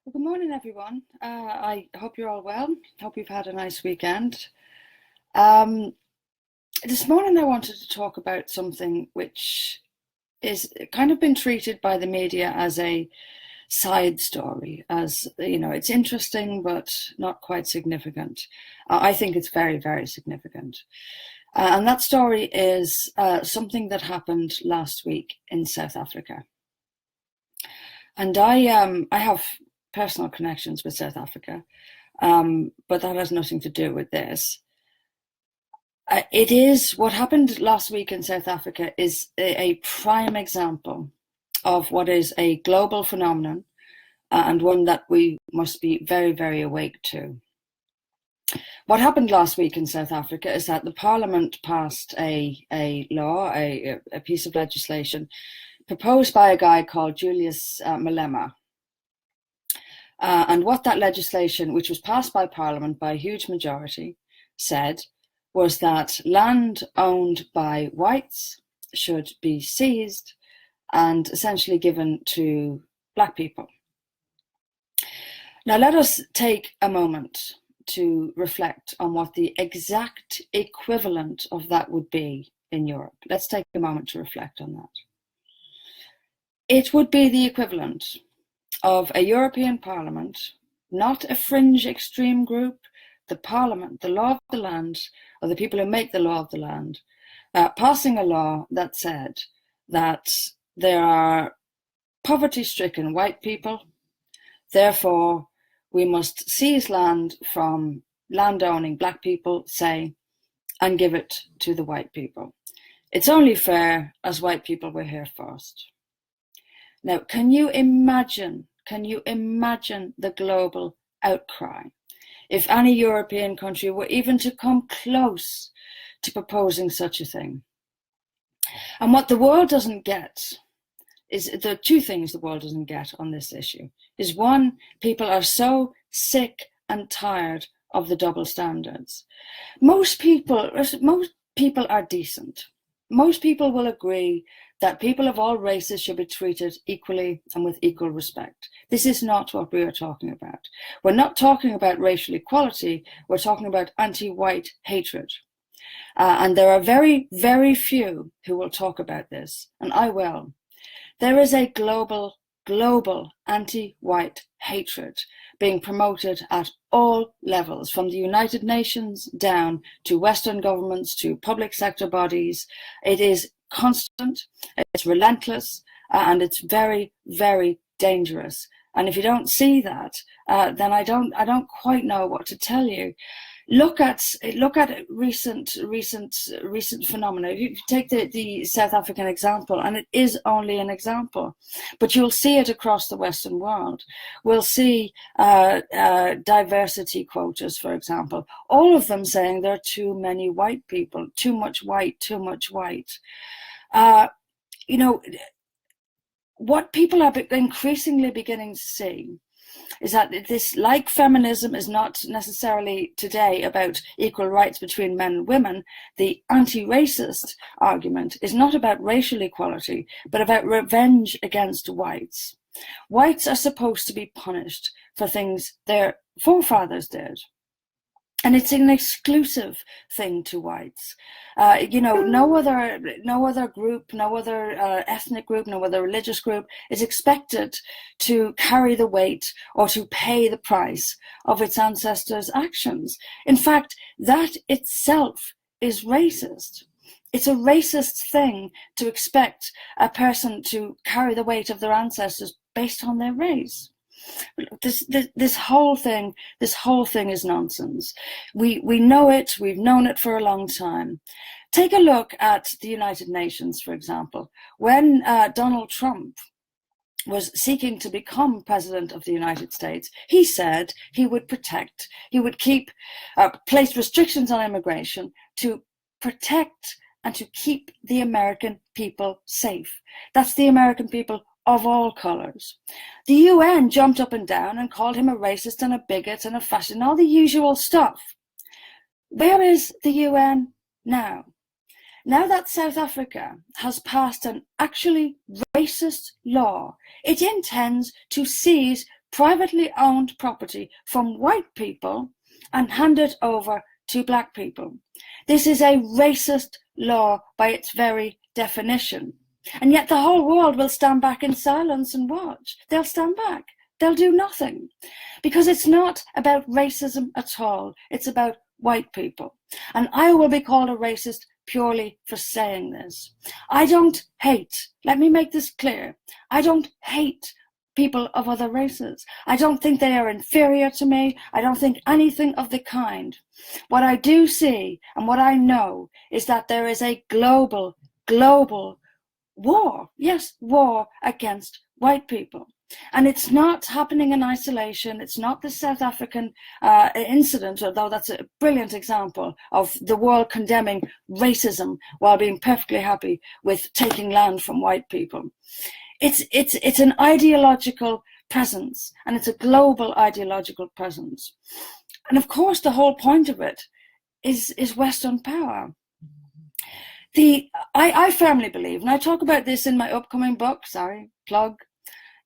Well, good morning, everyone. I hope you're all well. Hope you've had a nice weekend. Um, this morning, I wanted to talk about something which is kind of been treated by the media as a side story, as you know, it's interesting but not quite significant. I think it's very, very significant. And that story is something that happened last week in South Africa. And I have personal connections with South Africa. But that has nothing to do with this. It is what happened last week in South Africa is a prime example of what is a global phenomenon and one that we must be very, very awake to. What happened last week in South Africa is that the parliament passed a law, a piece of legislation proposed by a guy called Julius Malema. And what that legislation, which was passed by Parliament by a huge majority, said was that land owned by whites should be seized and essentially given to black people. Now, let us take a moment to reflect on what the exact equivalent of that would be in Europe. Let's take a moment to reflect on that. It would be the equivalent of a European Parliament, not a fringe extreme group, the Parliament, the law of the land, or the people who make the law of the land, passing a law that said that there are poverty-stricken white people, therefore we must seize land from land-owning black people, say, and give it to the white people. It's only fair as white people were here first. Now, can you imagine the global outcry if any European country were even to come close to proposing such a thing? And what the world doesn't get is the two things the world doesn't get on this issue is one, people are so sick and tired of the double standards. Most people are decent. Most people will agree that people of all races should be treated equally and with equal respect. This is not what we are talking about. We're not talking about racial equality, we're talking about anti-white hatred. And there are very, very few who will talk about this, and I will. There is a global anti-white hatred being promoted at all levels, from the United Nations down to Western governments, to public sector bodies. It is constant, it's relentless, and it's very, very dangerous. And if you don't see that, then I don't quite know what to tell you. Look at recent phenomena. If you take the South African example, and it is only an example, but you'll see it across the Western world. We'll see diversity quotas, for example, all of them saying there are too many white people, too much white, too much white. You know, what people are increasingly beginning to see is that this, like feminism, is not necessarily today about equal rights between men and women. The anti-racist argument is not about racial equality, but about revenge against whites. Whites are supposed to be punished for things their forefathers did. And it's an exclusive thing to whites. No other group, no other ethnic group, no other religious group is expected to carry the weight or to pay the price of its ancestors' actions. In fact, that itself is racist. It's a racist thing to expect a person to carry the weight of their ancestors based on their race. This whole thing is nonsense. We know it. We've known it for a long time. Take a look at the United Nations, for example. When Donald Trump was seeking to become president of the United States, he said he would place restrictions on immigration to protect and to keep the American people safe. That's the American people of all colours. The UN jumped up and down and called him a racist and a bigot and a fascist and all the usual stuff. Where is the UN now? Now that South Africa has passed an actually racist law, it intends to seize privately owned property from white people and hand it over to black people. This is a racist law by its very definition. And yet the whole world will stand back in silence and watch. They'll stand back. They'll do nothing. Because it's not about racism at all. It's about white people. And I will be called a racist purely for saying this. I don't hate, let me make this clear, I don't hate people of other races. I don't think they are inferior to me. I don't think anything of the kind. What I do see and what I know is that there is a global war, yes, war against white people. And it's not happening in isolation. It's not the South African incident, although that's a brilliant example of the world condemning racism while being perfectly happy with taking land from white people. It's an ideological presence, and it's a global ideological presence. And of course, the whole point of it is Western power. I firmly believe, and I talk about this in my upcoming book,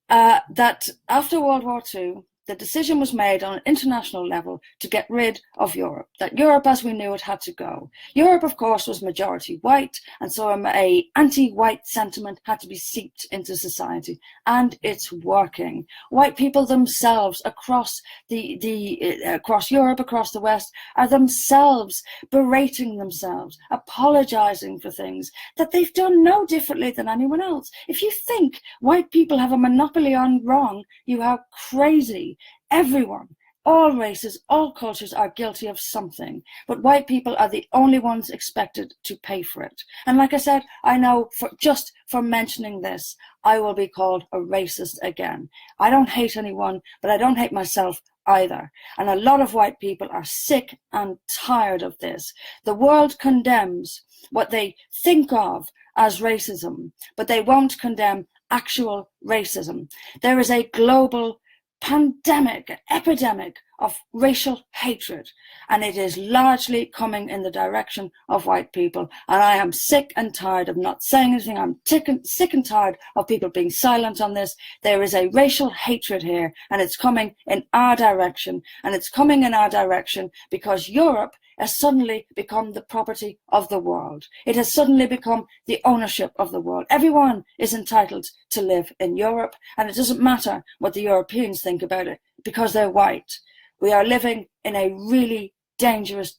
that after World War II, the decision was made on an international level to get rid of Europe, that Europe as we knew it had to go. Europe, of course, was majority white, and so a anti-white sentiment had to be seeped into society, and it's working. White people themselves across across Europe, across the West, are themselves berating themselves, apologizing for things that they've done no differently than anyone else. If you think white people have a monopoly on wrong, you are crazy. Everyone, all races, all cultures are guilty of something, but white people are the only ones expected to pay for it. And like I said, I know just for mentioning this, I will be called a racist again. I don't hate anyone, but I don't hate myself either. And a lot of white people are sick and tired of this. The world condemns what they think of as racism, but they won't condemn actual racism. There is a global pandemic, epidemic of racial hatred, and it is largely coming in the direction of white people. And I am sick and tired of not saying anything. I'm sick and tired of people being silent on this. There is a racial hatred here, and it's coming in our direction. And it's coming in our direction because Europe has suddenly become the property of the world. It has suddenly become the ownership of the world. Everyone is entitled to live in Europe, and it doesn't matter what the Europeans think about it because they're white. We are living in a really dangerous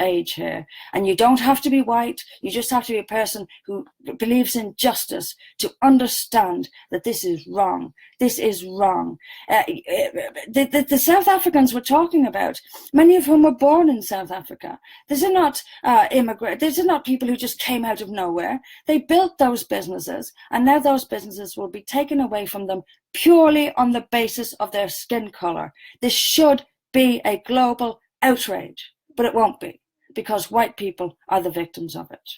age here. And you don't have to be white. You just have to be a person who believes in justice to understand that this is wrong. This is wrong. The South Africans we're talking about, many of whom were born in South Africa. These are not immigrants. These are not people who just came out of nowhere. They built those businesses, and now those businesses will be taken away from them purely on the basis of their skin color. This should be a global outrage, but it won't be, because white people are the victims of it.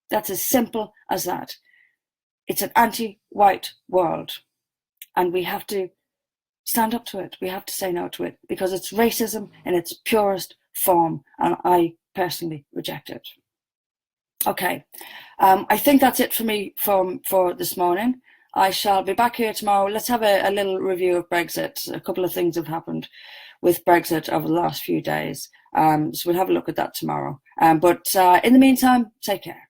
That's as simple as that. It's an anti-white world, and we have to stand up to it. We have to say no to it, because it's racism in its purest form, and I personally reject it. Okay, I think that's it for me for this morning. I shall be back here tomorrow. Let's have a little review of Brexit. A couple of things have happened with Brexit over the last few days. So we'll have a look at that tomorrow. But in the meantime, take care.